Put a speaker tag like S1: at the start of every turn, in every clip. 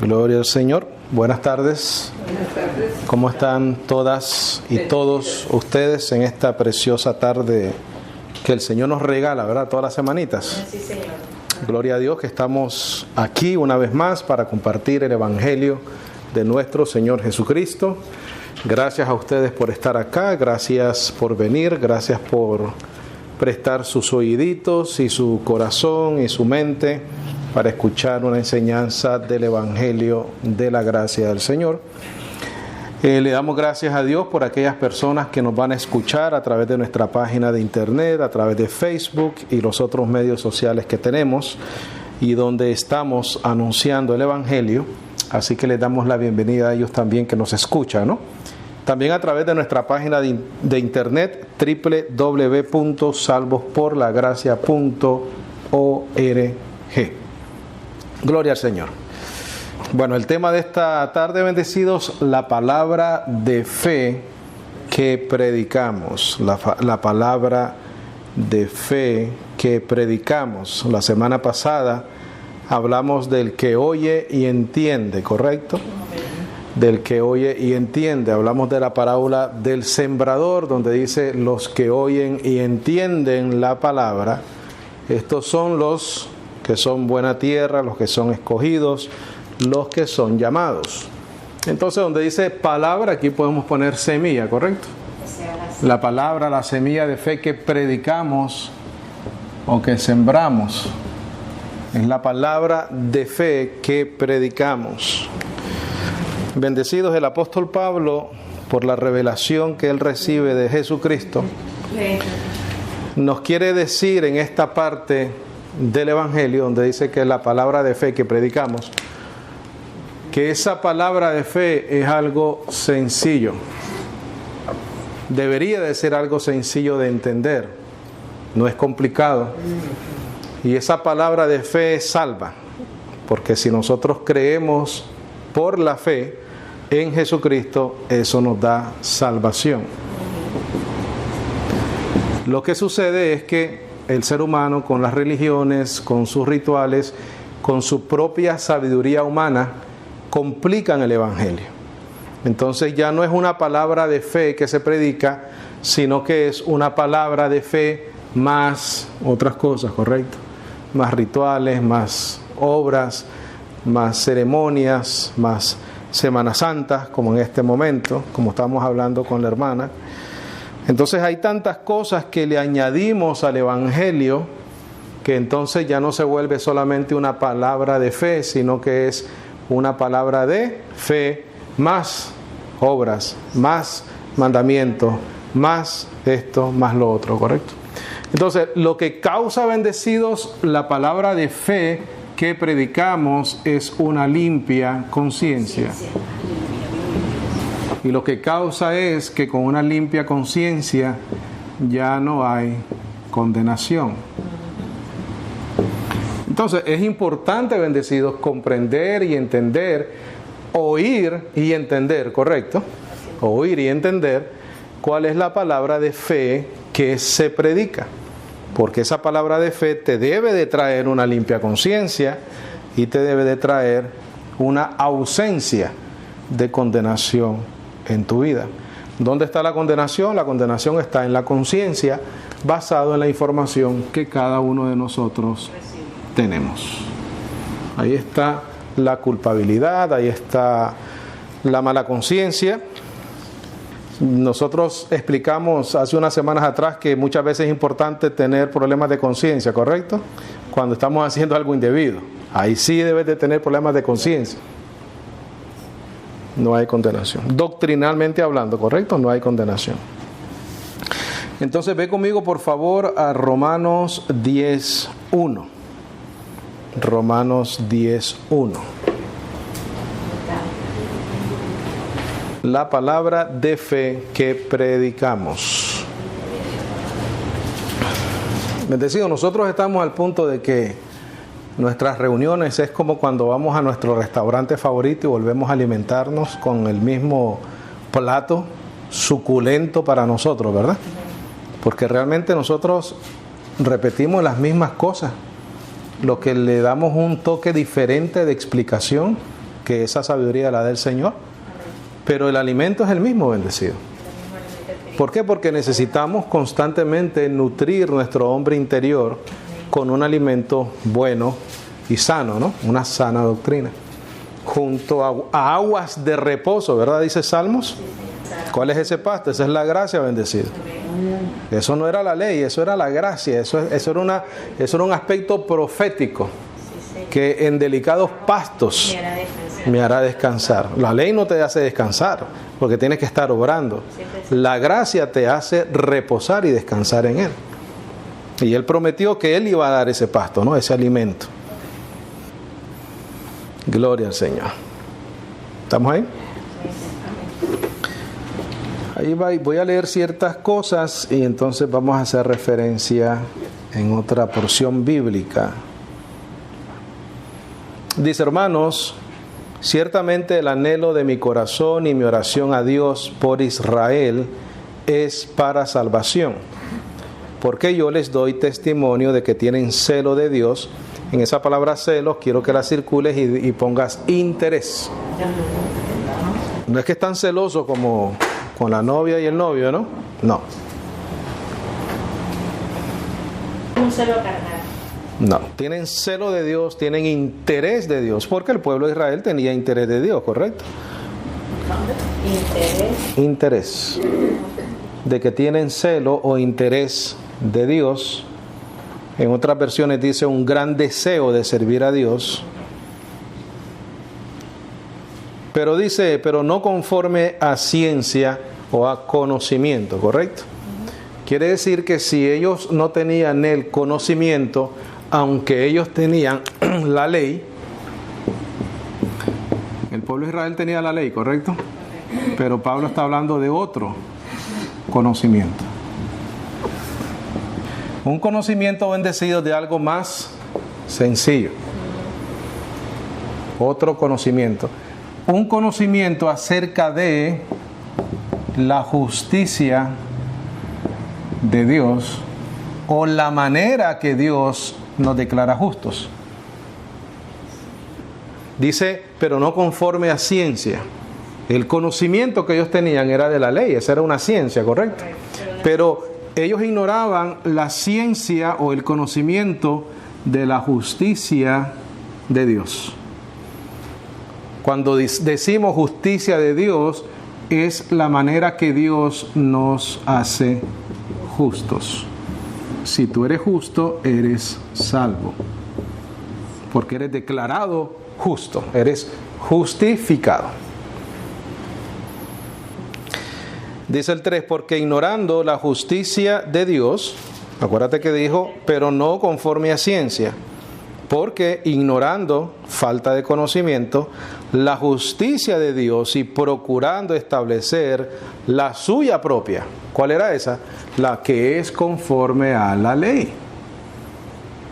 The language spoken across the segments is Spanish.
S1: Gloria al Señor. Buenas tardes.
S2: Buenas tardes.
S1: ¿Cómo están todas y todos ustedes en esta preciosa tarde que el Señor nos regala, ¿verdad? Todas las semanitas.
S2: Sí, Señor.
S1: Gloria a Dios que estamos aquí una vez más para compartir el Evangelio de nuestro Señor Jesucristo. Gracias a ustedes por estar acá, gracias por venir, gracias por prestar sus oíditos y su corazón y su mente para escuchar una enseñanza del Evangelio de la gracia del Señor. Le damos gracias a Dios por aquellas personas que nos van a escuchar a través de nuestra página de internet, a través de Facebook y los otros medios sociales que tenemos y donde estamos anunciando el Evangelio. Así que les damos la bienvenida a ellos también que nos escuchan, ¿no? También a través de nuestra página de internet www.salvosporlagracia.org. Gloria al Señor. Bueno, el tema de esta tarde, bendecidos, la palabra de fe que predicamos. La palabra de fe que predicamos. La semana pasada hablamos del que oye y entiende, ¿correcto? Del que oye y entiende. Hablamos de la parábola del sembrador, donde dice los que oyen y entienden la palabra. Estos son los que son buena tierra, los que son escogidos, los que son llamados. Entonces, donde dice palabra, aquí podemos poner semilla, ¿correcto? La palabra, la semilla de fe que predicamos o que sembramos. Es la palabra de fe que predicamos. Bendecidos, el apóstol Pablo, por la revelación que él recibe de Jesucristo, nos quiere decir en esta parte del Evangelio, donde dice que la palabra de fe que predicamos, que esa palabra de fe es algo sencillo. Debería de ser algo sencillo de entender. No es complicado. Y esa palabra de fe salva. Porque si nosotros creemos por la fe en Jesucristo, eso nos da salvación. Lo que sucede es que el ser humano, con las religiones, con sus rituales, con su propia sabiduría humana, complican el Evangelio. Entonces ya no es una palabra de fe que se predica, sino que es una palabra de fe más otras cosas, ¿correcto? Más rituales, más obras, más ceremonias, más Semanas Santas, como en este momento, como estamos hablando con la hermana. Entonces hay tantas cosas que le añadimos al Evangelio que entonces ya no se vuelve solamente una palabra de fe, sino que es una palabra de fe más obras, más mandamientos, más esto, más lo otro, ¿correcto? Entonces, lo que causa, bendecidos, la palabra de fe que predicamos es una limpia conciencia. Y lo que causa es que con una limpia conciencia ya no hay condenación. Entonces, es importante, bendecidos, comprender y entender, oír y entender, ¿correcto? Oír y entender cuál es la palabra de fe que se predica. Porque esa palabra de fe te debe de traer una limpia conciencia y te debe de traer una ausencia de condenación en tu vida. ¿Dónde está la condenación? La condenación está en la conciencia, basado en la información que cada uno de nosotros tenemos. Ahí está la culpabilidad, ahí está la mala conciencia. Nosotros explicamos hace unas semanas atrás que muchas veces es importante tener problemas de conciencia, ¿correcto? Cuando estamos haciendo algo indebido. Ahí sí debes de tener problemas de conciencia. No hay condenación. Doctrinalmente hablando, ¿correcto? No hay condenación. Entonces ve conmigo por favor a Romanos 10:1. Romanos 10:1. La palabra de fe que predicamos. Bendecido, nosotros estamos al punto de que nuestras reuniones es como cuando vamos a nuestro restaurante favorito y volvemos a alimentarnos con el mismo plato suculento para nosotros, ¿verdad? Porque realmente nosotros repetimos las mismas cosas. Lo que le damos un toque diferente de explicación que esa sabiduría la da el Señor, pero el alimento es el mismo, bendecido. ¿Por qué? Porque necesitamos constantemente nutrir nuestro hombre interior con un alimento bueno y sano, ¿no? Una sana doctrina. Junto a aguas de reposo, ¿verdad? Dice Salmos. ¿Cuál es ese pasto? Esa es la gracia, bendecido. Eso no era la ley, eso era la gracia. Eso era un aspecto profético que en delicados pastos me hará descansar. La ley no te hace descansar porque tienes que estar obrando. La gracia te hace reposar y descansar en Él. Y Él prometió que Él iba a dar ese pasto, ¿no? Ese alimento. Gloria al Señor. ¿Estamos ahí? Ahí voy a leer ciertas cosas y entonces vamos a hacer referencia en otra porción bíblica. Dice, hermanos, ciertamente el anhelo de mi corazón y mi oración a Dios por Israel es para salvación, porque yo les doy testimonio de que tienen celo de Dios. En esa palabra celos quiero que la circules y pongas interés. No es que están celosos como con la novia y el novio, ¿no? No.
S2: Un celo carnal.
S1: No, tienen celo de Dios, tienen interés de Dios, porque el pueblo de Israel tenía interés de Dios, ¿correcto? Interés. De que tienen celo o interés de Dios. En otras versiones dice un gran deseo de servir a Dios. Pero dice, pero no conforme a ciencia o a conocimiento, ¿correcto? Quiere decir que si ellos no tenían el conocimiento, aunque ellos tenían la ley, el pueblo de Israel tenía la ley, ¿correcto? Pero Pablo está hablando de otro conocimiento. Un conocimiento bendecido de algo más sencillo. Otro conocimiento. Un conocimiento acerca de la justicia de Dios o la manera que Dios nos declara justos. Dice, pero no conforme a ciencia. El conocimiento que ellos tenían era de la ley, esa era una ciencia, ¿correcto? Pero ellos ignoraban la ciencia o el conocimiento de la justicia de Dios. Cuando decimos justicia de Dios, es la manera que Dios nos hace justos. Si tú eres justo, eres salvo. Porque eres declarado justo, eres justificado. Dice el 3, porque ignorando la justicia de Dios, acuérdate que dijo, pero no conforme a ciencia, porque ignorando, falta de conocimiento, la justicia de Dios y procurando establecer la suya propia. ¿Cuál era esa? La que es conforme a la ley.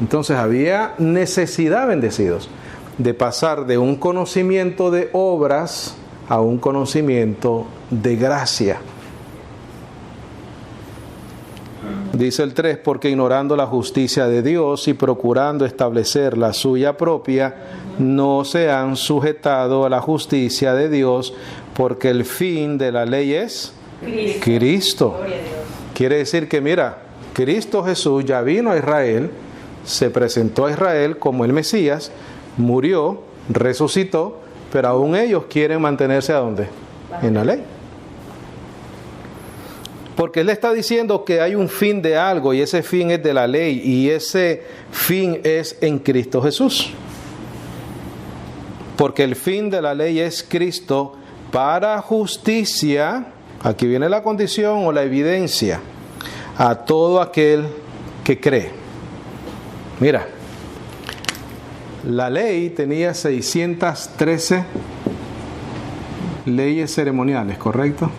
S1: Entonces había necesidad, bendecidos, de pasar de un conocimiento de obras a un conocimiento de gracia. Dice el 3, porque ignorando la justicia de Dios y procurando establecer la suya propia, no se han sujetado a la justicia de Dios, porque el fin de la ley es Cristo. Quiere decir que, mira, Cristo Jesús ya vino a Israel, se presentó a Israel como el Mesías, murió, resucitó, pero aún ellos quieren mantenerse ¿a dónde? En la ley. Porque Él está diciendo que hay un fin de algo y ese fin es de la ley y ese fin es en Cristo Jesús. Porque el fin de la ley es Cristo para justicia, aquí viene la condición o la evidencia, a todo aquel que cree. Mira, la ley tenía 613 leyes ceremoniales, ¿correcto?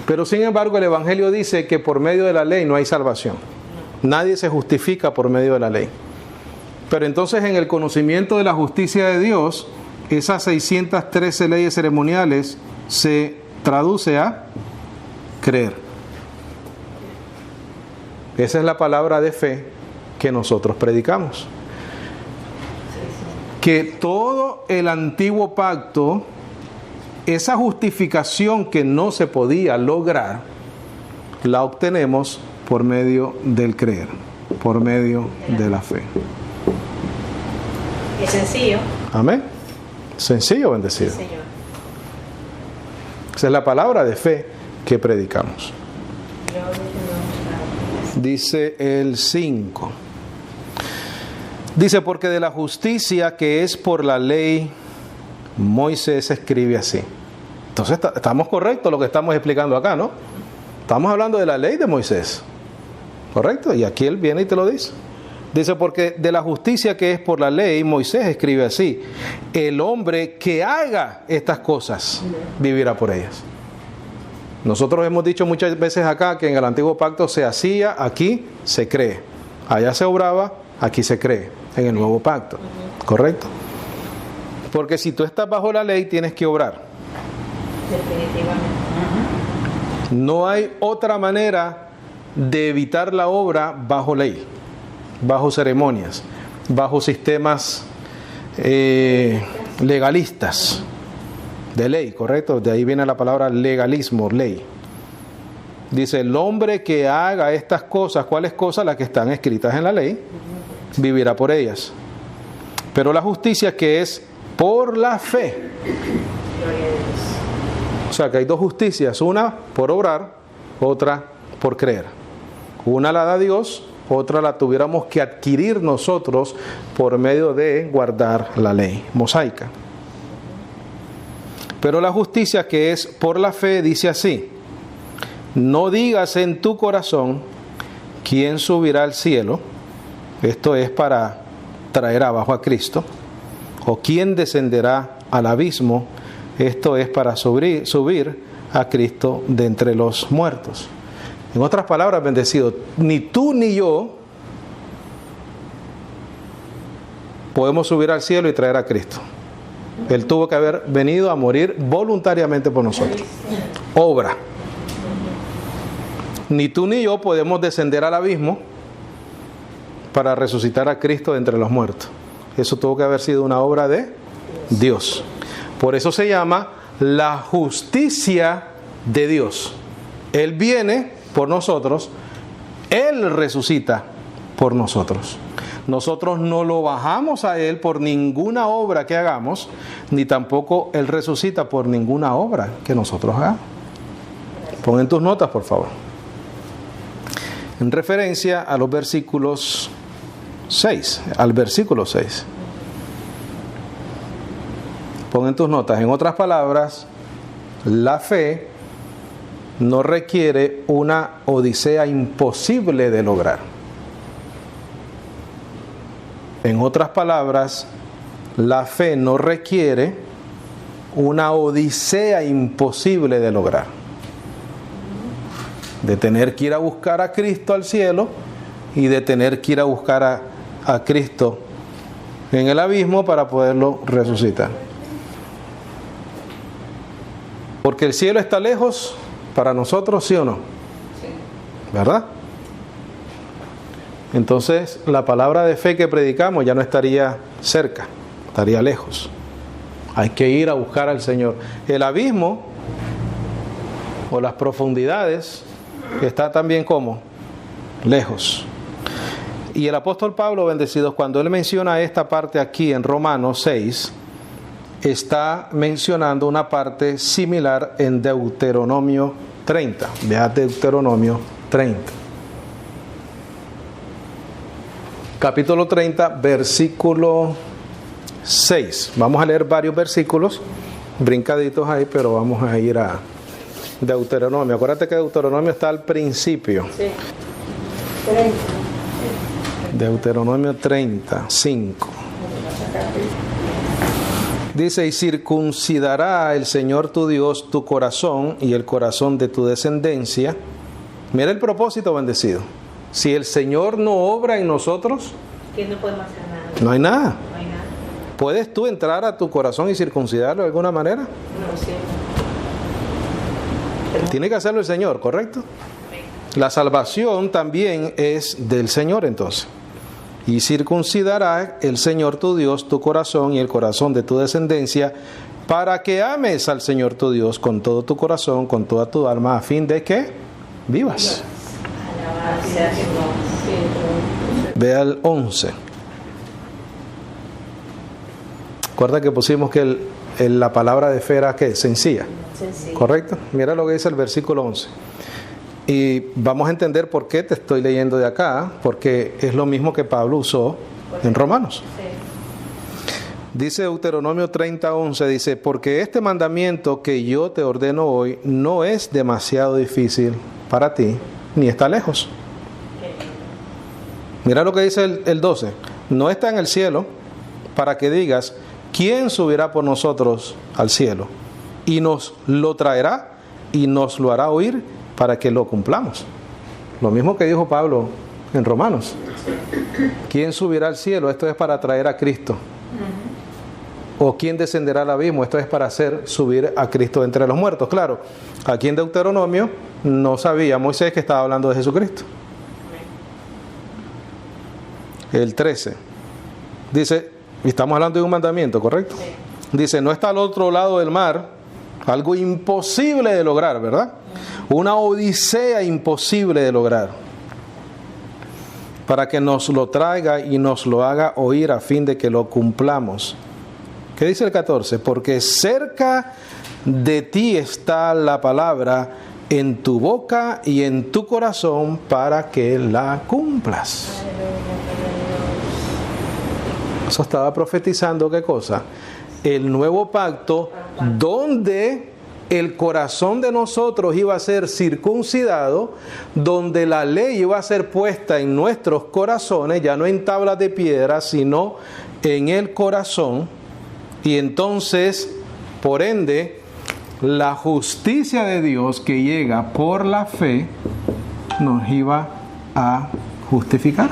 S1: Pero sin embargo el Evangelio dice que por medio de la ley no hay salvación. Nadie se justifica por medio de la ley. Pero entonces en el conocimiento de la justicia de Dios, esas 613 leyes ceremoniales se traduce a creer. Esa es la palabra de fe que nosotros predicamos. que todo el antiguo pacto, esa justificación que no se podía lograr, la obtenemos por medio del creer, por medio de la fe.
S2: Es sencillo.
S1: Amén. Sencillo, bendecido.
S2: Sí, Señor.
S1: Esa es la palabra de fe que predicamos. Dice el 5. Dice, porque de la justicia que es por la ley, Moisés escribe así. Entonces estamos correctos lo que estamos explicando acá, ¿no? Estamos hablando de la ley de Moisés. ¿Correcto? Y aquí él viene y te lo dice. Dice, porque de la justicia que es por la ley, Moisés escribe así: el hombre que haga estas cosas vivirá por ellas. Nosotros hemos dicho muchas veces acá que en el antiguo pacto se hacía, aquí se cree. Allá se obraba, aquí se cree, en el nuevo pacto. ¿Correcto? Porque si tú estás bajo la ley, tienes que obrar.
S2: Definitivamente.
S1: No hay otra manera de evitar la obra bajo ley, bajo ceremonias, bajo sistemas legalistas de ley, ¿correcto? De ahí viene la palabra legalismo, ley. Dice, el hombre que haga estas cosas, ¿cuáles cosas? Las que están escritas en la ley, vivirá por ellas. Pero la justicia que es por la fe.
S2: Gloria a Dios.
S1: O sea que hay dos justicias, una por obrar, otra por creer. Una la da Dios, otra la tuviéramos que adquirir nosotros por medio de guardar la ley mosaica. Pero la justicia que es por la fe dice así: no digas en tu corazón quién subirá al cielo, esto es para traer abajo a Cristo, o quién descenderá al abismo, esto es para subir a Cristo de entre los muertos. En otras palabras, bendecido, ni tú ni yo podemos subir al cielo y traer a Cristo. Él tuvo que haber venido a morir voluntariamente por nosotros. Obra. Ni tú ni yo podemos descender al abismo para resucitar a Cristo de entre los muertos. Eso tuvo que haber sido una obra de Dios. Por eso se llama la justicia de Dios. Él viene por nosotros, Él resucita por nosotros. Nosotros no lo bajamos a Él por ninguna obra que hagamos, ni tampoco Él resucita por ninguna obra que nosotros hagamos. Pon en tus notas, por favor. En referencia a los versículos 6, al versículo 6. Pon en tus notas. En otras palabras, la fe no requiere una odisea imposible de lograr. En otras palabras, la fe no requiere una odisea imposible de lograr. De tener que ir a buscar a Cristo al cielo y de tener que ir a buscar a Cristo en el abismo para poderlo resucitar. Porque el cielo está lejos para nosotros, ¿sí o no? ¿Verdad? Entonces la palabra de fe que predicamos ya no estaría cerca, estaría lejos. Hay que ir a buscar al Señor. El abismo o las profundidades está también como lejos. Y el apóstol Pablo, bendecidos, cuando él menciona esta parte aquí en Romanos 6, está mencionando una parte similar en Deuteronomio 30. Vea Deuteronomio 30. Capítulo 30, versículo 6. Vamos a leer varios versículos, brincaditos ahí, pero vamos a ir a Deuteronomio. Acuérdate que Deuteronomio está al principio.
S2: Sí. 30.
S1: Deuteronomio 30, 5. Dice, y circuncidará el Señor tu Dios tu corazón y el corazón de tu descendencia. Mira el propósito, bendecido. Si el Señor no obra en nosotros,
S2: Que no podemos hacer nada.
S1: no hay nada.
S2: No hay nada.
S1: ¿Puedes tú entrar a tu corazón y circuncidarlo de alguna manera?
S2: No, sí.
S1: Tiene que hacerlo el Señor, ¿correcto? La salvación también es del Señor entonces. Y circuncidará el Señor tu Dios tu corazón y el corazón de tu descendencia, para que ames al Señor tu Dios con todo tu corazón, con toda tu alma, a fin de que vivas. Ve al 11. Recuerda que pusimos que la palabra de fe era ¿qué? Sencilla. ¿Correcto? Mira lo que dice el versículo 11. Y vamos a entender por qué te estoy leyendo de acá, porque es lo mismo que Pablo usó en Romanos. Dice Deuteronomio 30:11, dice, porque este mandamiento que yo te ordeno hoy no es demasiado difícil para ti, ni está lejos. Mira lo que dice el 12, no está en el cielo para que digas, ¿quién subirá por nosotros al cielo? Y nos lo traerá y nos lo hará oír para que lo cumplamos. Lo mismo que dijo Pablo en Romanos. ¿Quién subirá al cielo? Esto es para traer a Cristo. ¿O quién descenderá al abismo? Esto es para hacer subir a Cristo entre los muertos. Claro, aquí en Deuteronomio no sabía Moisés que estaba hablando de Jesucristo. El 13 dice, estamos hablando de un mandamiento, ¿correcto? Dice, no está al otro lado del mar, algo imposible de lograr, ¿verdad? Una odisea imposible de lograr, para que nos lo traiga y nos lo haga oír a fin de que lo cumplamos. ¿Qué dice el 14? Porque cerca de ti está la palabra en tu boca y en tu corazón para que la cumplas. Eso estaba profetizando, ¿qué cosa? El nuevo pacto, donde el corazón de nosotros iba a ser circuncidado, donde la ley iba a ser puesta en nuestros corazones, ya no en tablas de piedra, sino en el corazón. Y entonces, por ende, la justicia de Dios que llega por la fe nos iba a justificar.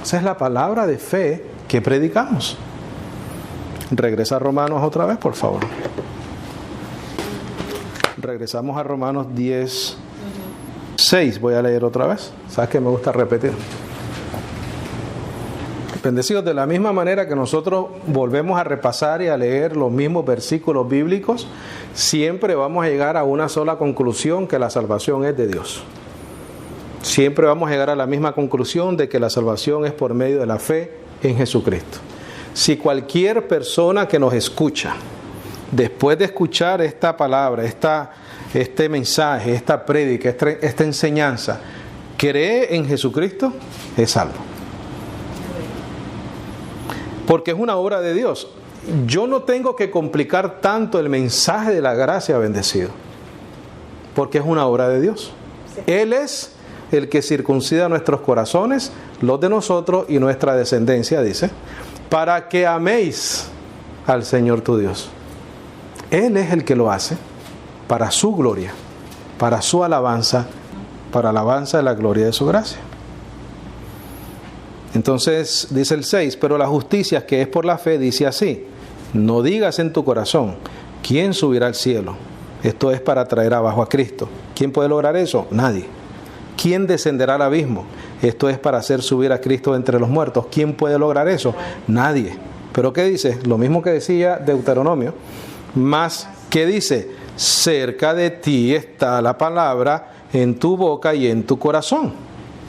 S1: Esa es la palabra de fe que predicamos. Regresa a Romanos otra vez, por favor. Regresamos a Romanos 10:6. Voy a leer otra vez. ¿Sabes que me gusta repetir? Bendecidos, de la misma manera que nosotros volvemos a repasar y a leer los mismos versículos bíblicos, siempre vamos a llegar a una sola conclusión, que la salvación es de Dios. Siempre vamos a llegar a la misma conclusión de que la salvación es por medio de la fe en Jesucristo. Si cualquier persona que nos escucha, después de escuchar esta palabra, este mensaje, esta prédica, esta enseñanza, cree en Jesucristo, es salvo. Porque es una obra de Dios. Yo no tengo que complicar tanto el mensaje de la gracia, bendecido, porque es una obra de Dios. Él es el que circuncida nuestros corazones, los de nosotros y nuestra descendencia, dice, para que améis al Señor tu Dios. Él es el que lo hace para su gloria, para su alabanza, para alabanza de la gloria de su gracia. Entonces dice el 6, pero la justicia que es por la fe dice así, no digas en tu corazón, ¿quién subirá al cielo? Esto es para traer abajo a Cristo. ¿Quién puede lograr eso? Nadie. ¿Quién descenderá al abismo? Esto es para hacer subir a Cristo entre los muertos. ¿Quién puede lograr eso? Nadie. ¿Pero qué dice? Lo mismo que decía Deuteronomio. Más, ¿qué dice? Cerca de ti está la palabra en tu boca y en tu corazón.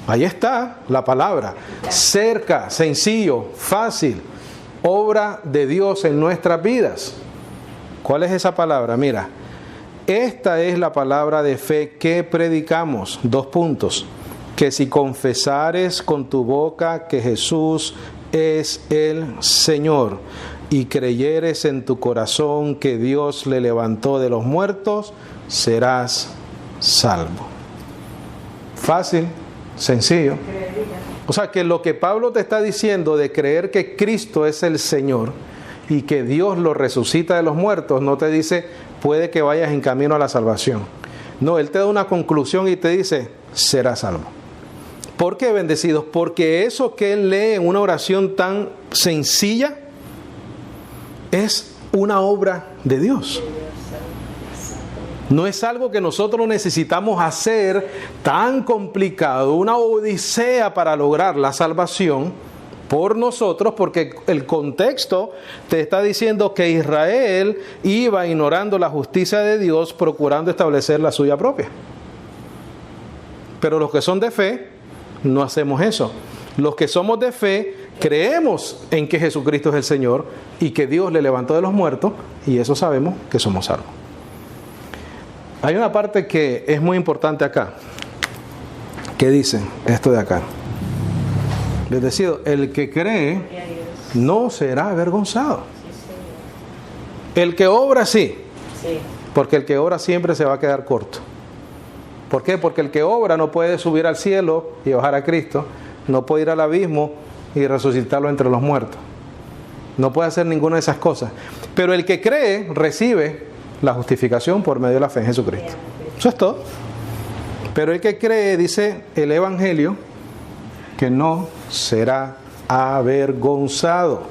S1: Ahí está la palabra. Cerca, sencillo, fácil. Obra de Dios en nuestras vidas. ¿Cuál es esa palabra? Mira, esta es la palabra de fe que predicamos. 2 puntos. Que si confesares con tu boca que Jesús es el Señor y creyeres en tu corazón que Dios le levantó de los muertos, serás salvo. Fácil, sencillo. O sea que lo que Pablo te está diciendo de creer que Cristo es el Señor y que Dios lo resucita de los muertos, no te dice puede que vayas en camino a la salvación. No, Él te da una conclusión y te dice serás salvo. ¿Por qué, bendecidos? Porque eso que Él lee en una oración tan sencilla es una obra de Dios. No es algo que nosotros necesitamos hacer tan complicado, una odisea para lograr la salvación por nosotros, porque el contexto te está diciendo que Israel iba ignorando la justicia de Dios, procurando establecer la suya propia. Pero los que son de fe, no hacemos eso. Los que somos de fe, creemos en que Jesucristo es el Señor y que Dios le levantó de los muertos, y eso sabemos que somos salvos. Hay una parte que es muy importante acá, que dice esto de acá. Les decido, el que cree no será avergonzado. El que obra sí, porque el que obra siempre se va a quedar corto. ¿Por qué? Porque el que obra no puede subir al cielo y bajar a Cristo, no puede ir al abismo y resucitarlo entre los muertos. No puede hacer ninguna de esas cosas. Pero el que cree recibe la justificación por medio de la fe en Jesucristo. Eso es todo. Pero el que cree, dice el Evangelio, que no será avergonzado.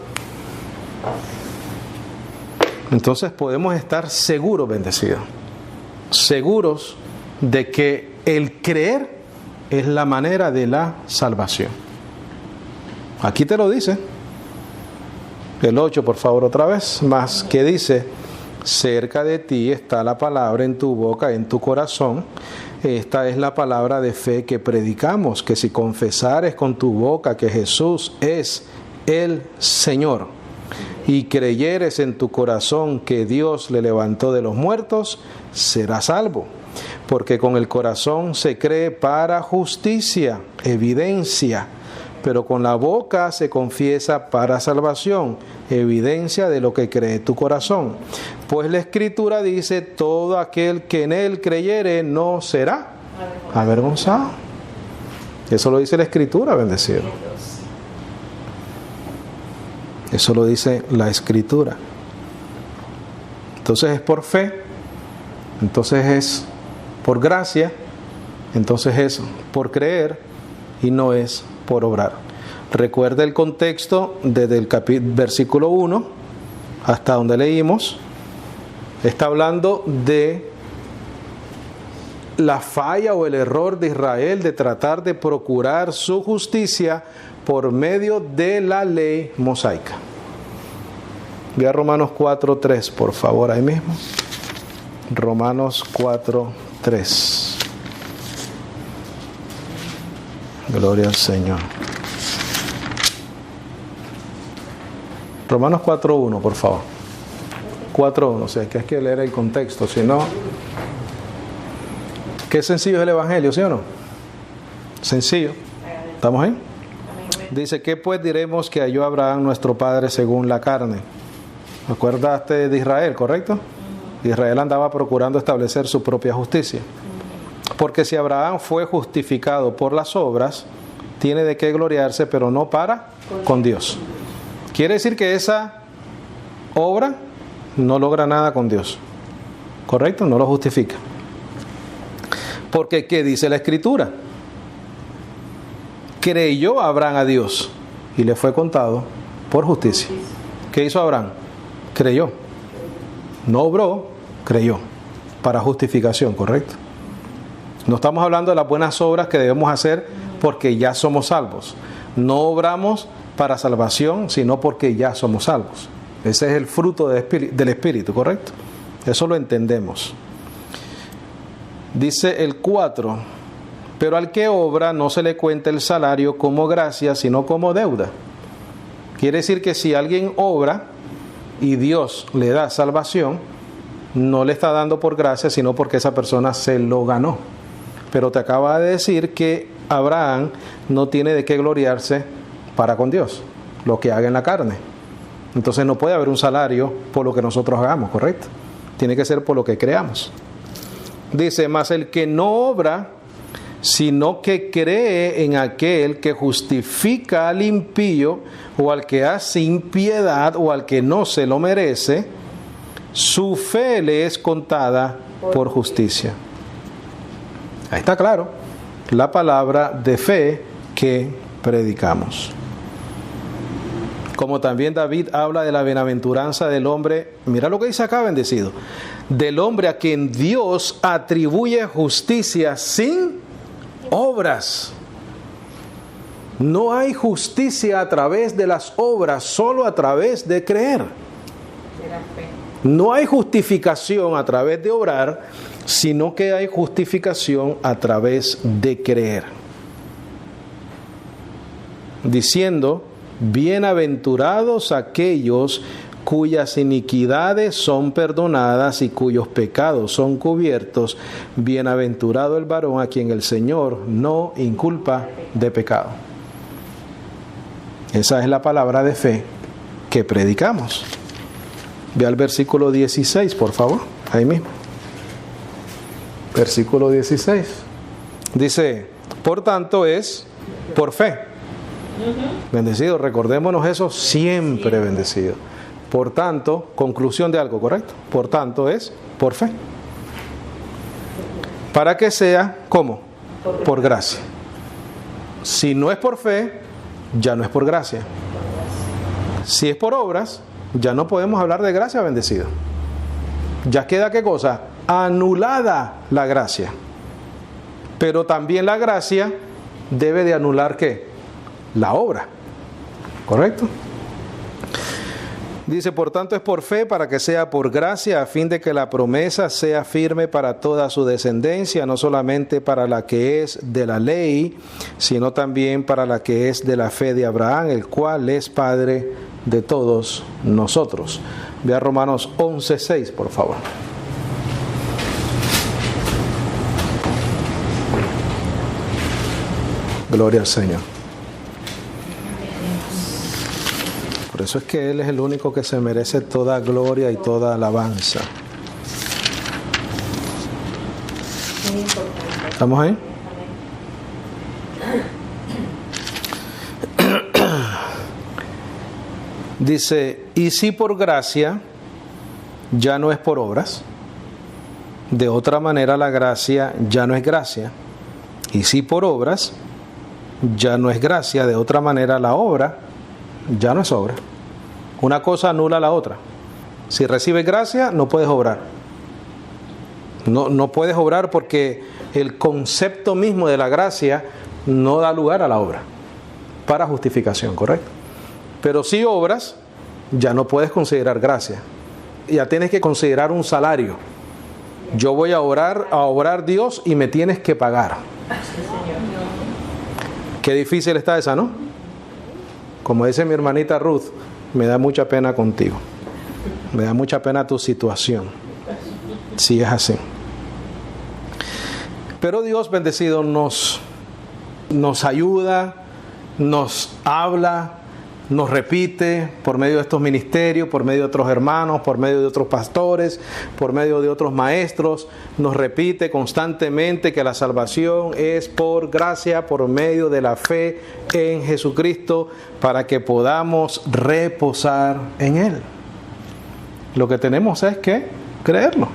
S1: Entonces podemos estar seguros, bendecidos, seguros de que el creer es la manera de la salvación. Aquí te lo dice. El 8, por favor, otra vez. Más que dice: cerca de ti está la palabra, en tu boca, en tu corazón. Esta es la palabra de fe que predicamos, que si confesares con tu boca que Jesús es el Señor y creyeres en tu corazón que Dios le levantó de los muertos, serás salvo. Porque con el corazón se cree para justicia, evidencia, pero con la boca se confiesa para salvación, evidencia de lo que cree tu corazón. Pues la Escritura dice: todo aquel que en él creyere no será avergonzado. Eso lo dice la Escritura, bendecido. Eso lo dice la Escritura. Entonces es por fe, entonces es por gracia, entonces es por creer y no es por obrar. Recuerda el contexto desde el versículo 1 hasta donde leímos. Está hablando de la falla o el error de Israel de tratar de procurar su justicia por medio de la ley mosaica. Ve a Romanos 4:3, por favor, ahí mismo. Romanos 4:3. Gloria al Señor. Romanos 4:1, por favor. 4:1, o sea, que hay que leer el contexto, si no... Qué sencillo es el Evangelio, ¿sí o no? Sencillo. ¿Estamos ahí? Dice: ¿qué pues diremos que halló Abraham nuestro padre según la carne? ¿Acuerdaste de Israel, correcto? Israel andaba procurando establecer su propia justicia. Porque si Abraham fue justificado por las obras, tiene de qué gloriarse, pero no para con Dios. Quiere decir que esa obra no logra nada con Dios. ¿Correcto? No lo justifica. Porque ¿qué dice la Escritura? Creyó Abraham a Dios y le fue contado por justicia. ¿Qué hizo Abraham? Creyó. No obró, creyó. Para justificación, ¿correcto? No estamos hablando de las buenas obras que debemos hacer porque ya somos salvos. No obramos para salvación, sino porque ya somos salvos. Ese es el fruto del Espíritu, ¿correcto? Eso lo entendemos. Dice el 4: pero al que obra no se le cuenta el salario como gracia, sino como deuda. Quiere decir que si alguien obra y Dios le da salvación, no le está dando por gracia, sino porque esa persona se lo ganó. Pero te acaba de decir que Abraham no tiene de qué gloriarse para con Dios, lo que haga en la carne. Entonces no puede haber un salario por lo que nosotros hagamos, ¿correcto? Tiene que ser por lo que creamos. Dice: mas el que no obra, sino que cree en aquel que justifica al impío, o al que hace impiedad, o al que no se lo merece, su fe le es contada por justicia. Ahí está claro la palabra de fe que predicamos. Como también David habla de la bienaventuranza del hombre, mira lo que dice acá, bendecido, del hombre a quien Dios atribuye justicia sin obras. No hay justicia a través de las obras, solo a través de creer.
S2: De la fe.
S1: No hay justificación a través de obrar, sino que hay justificación a través de creer. Diciendo, bienaventurados aquellos cuyas iniquidades son perdonadas y cuyos pecados son cubiertos. Bienaventurado el varón a quien el Señor no inculpa de pecado. Esa es la palabra de fe que predicamos. Ve al versículo 16, por favor, ahí mismo. Versículo 16. Dice, por tanto es por fe. Bendecido, recordémonos eso siempre, bendecido. Por tanto, conclusión de algo, ¿correcto? Por tanto es por fe. Para que sea, ¿cómo? Por gracia. Si no es por fe, ya no es por gracia. Si es por obras, ya no podemos hablar de gracia, bendecido. Ya queda, ¿qué cosa? Anulada la gracia. Pero también la gracia debe de anular, ¿qué? La obra. ¿Correcto? Dice, por tanto es por fe para que sea por gracia, a fin de que la promesa sea firme para toda su descendencia, no solamente para la que es de la ley, sino también para la que es de la fe de Abraham, el cual es Padre de todos nosotros. Ve a Romanos 11:6, por favor. Gloria al Señor. Por eso es que Él es el único que se merece toda gloria y toda alabanza.
S2: Muy importante.
S1: ¿Estamos ahí? Dice, y si por gracia, ya no es por obras. De otra manera la gracia ya no es gracia. Y si por obras, ya no es gracia. De otra manera la obra ya no es obra. Una cosa anula la otra. Si recibes gracia, no puedes obrar. No puedes obrar porque el concepto mismo de la gracia no da lugar a la obra para justificación, ¿correcto? Pero si obras, ya no puedes considerar gracia. Ya tienes que considerar un salario. Yo voy a obrar Dios y me tienes que pagar. Qué difícil está esa, ¿no? Como dice mi hermanita Ruth, me da mucha pena contigo. Me da mucha pena tu situación. Si es así. Pero Dios bendecido nos ayuda, nos habla, nos repite por medio de estos ministerios, por medio de otros hermanos, por medio de otros pastores, por medio de otros maestros. Nos repite constantemente que la salvación es por gracia, por medio de la fe en Jesucristo, para que podamos reposar en Él. Lo que tenemos es que creerlo.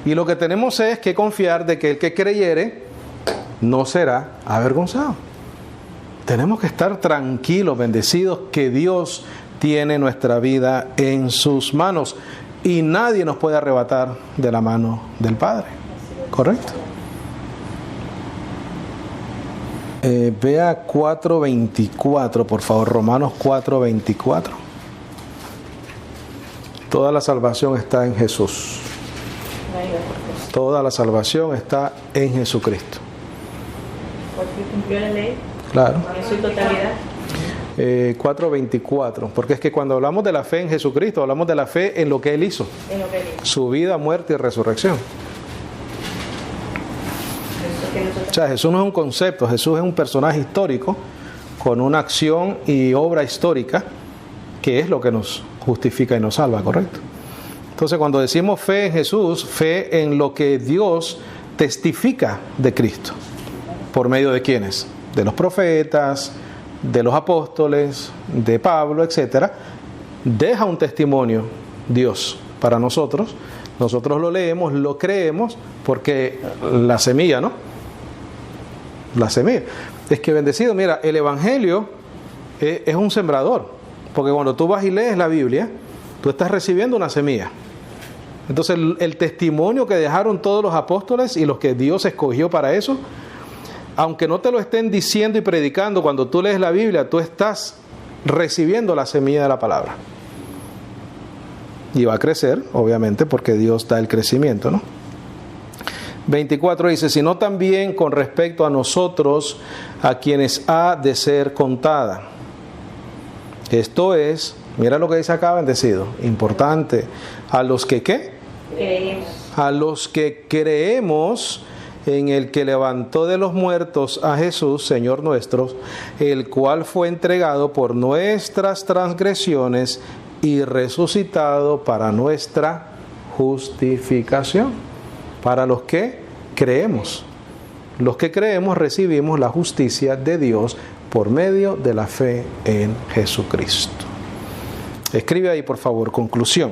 S1: Y lo que tenemos es que confiar de que el que creyere no será avergonzado. Tenemos que estar tranquilos, bendecidos, que Dios tiene nuestra vida en sus manos y nadie nos puede arrebatar de la mano del Padre. ¿Correcto? Vea 4:24, por favor, Romanos 4:24. Toda la salvación está en Jesús. Toda la salvación está en Jesucristo.
S2: Porque cumplió la ley.
S1: Claro.
S2: En su totalidad.
S1: 4:24, porque es que cuando hablamos de la fe en Jesucristo, hablamos de la fe en lo que Él hizo,
S2: En lo que dice.
S1: su vida, muerte y resurrección.
S2: Eso que nosotros.
S1: O sea, Jesús no es un concepto, Jesús es un personaje histórico con una acción y obra histórica que es lo que nos justifica y nos salva, ¿correcto? Entonces, cuando decimos fe en Jesús, fe en lo que Dios testifica de Cristo. ¿Por medio de quiénes? De los profetas, de los apóstoles, de Pablo, etcétera. Deja un testimonio Dios para nosotros. Nosotros lo leemos, lo creemos, porque la semilla, ¿no? La semilla. Es que bendecido, mira, el Evangelio es un sembrador. Porque cuando tú vas y lees la Biblia, tú estás recibiendo una semilla. Entonces el testimonio que dejaron todos los apóstoles y los que Dios escogió para eso, aunque no te lo estén diciendo y predicando, cuando tú lees la Biblia, tú estás recibiendo la semilla de la palabra. Y va a crecer, obviamente, porque Dios da el crecimiento, ¿no? 24 dice, sino también con respecto a nosotros, a quienes ha de ser contada. Esto es, mira lo que dice acá, bendecido, importante, a los que ¿qué?
S2: Creemos.
S1: A los que creemos en el que levantó de los muertos a Jesús, Señor nuestro, el cual fue entregado por nuestras transgresiones y resucitado para nuestra justificación. Para los que creemos. Los que creemos recibimos la justicia de Dios por medio de la fe en Jesucristo. Escribe ahí, por favor, conclusión.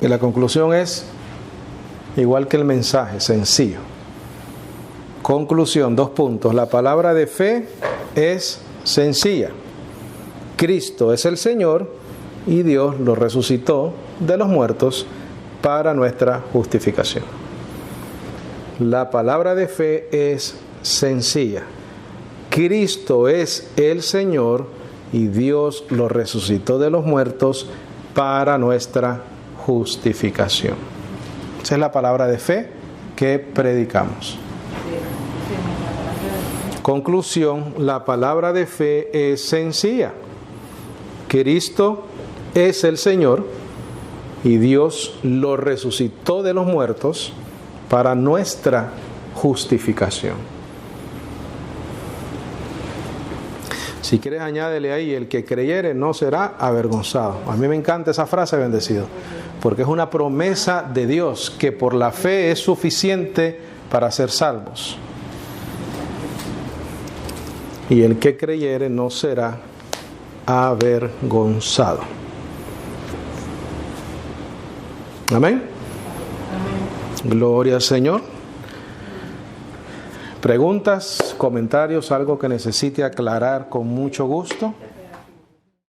S1: Y la conclusión es igual que el mensaje, sencillo. Conclusión, 2 puntos. La palabra de fe es sencilla. Cristo es el Señor y Dios lo resucitó de los muertos para nuestra justificación. La palabra de fe es sencilla. Cristo es el Señor y Dios lo resucitó de los muertos para nuestra justificación. Esa es la palabra de fe que predicamos. Conclusión, la palabra de fe es sencilla. Cristo es el Señor y Dios lo resucitó de los muertos para nuestra justificación. Si quieres, añádele ahí, el que creyere no será avergonzado. A mí me encanta esa frase, bendecido, porque es una promesa de Dios que por la fe es suficiente para ser salvos. Y el que creyere no será avergonzado. Amén. Gloria al Señor. Preguntas, comentarios, algo que necesite aclarar con mucho gusto.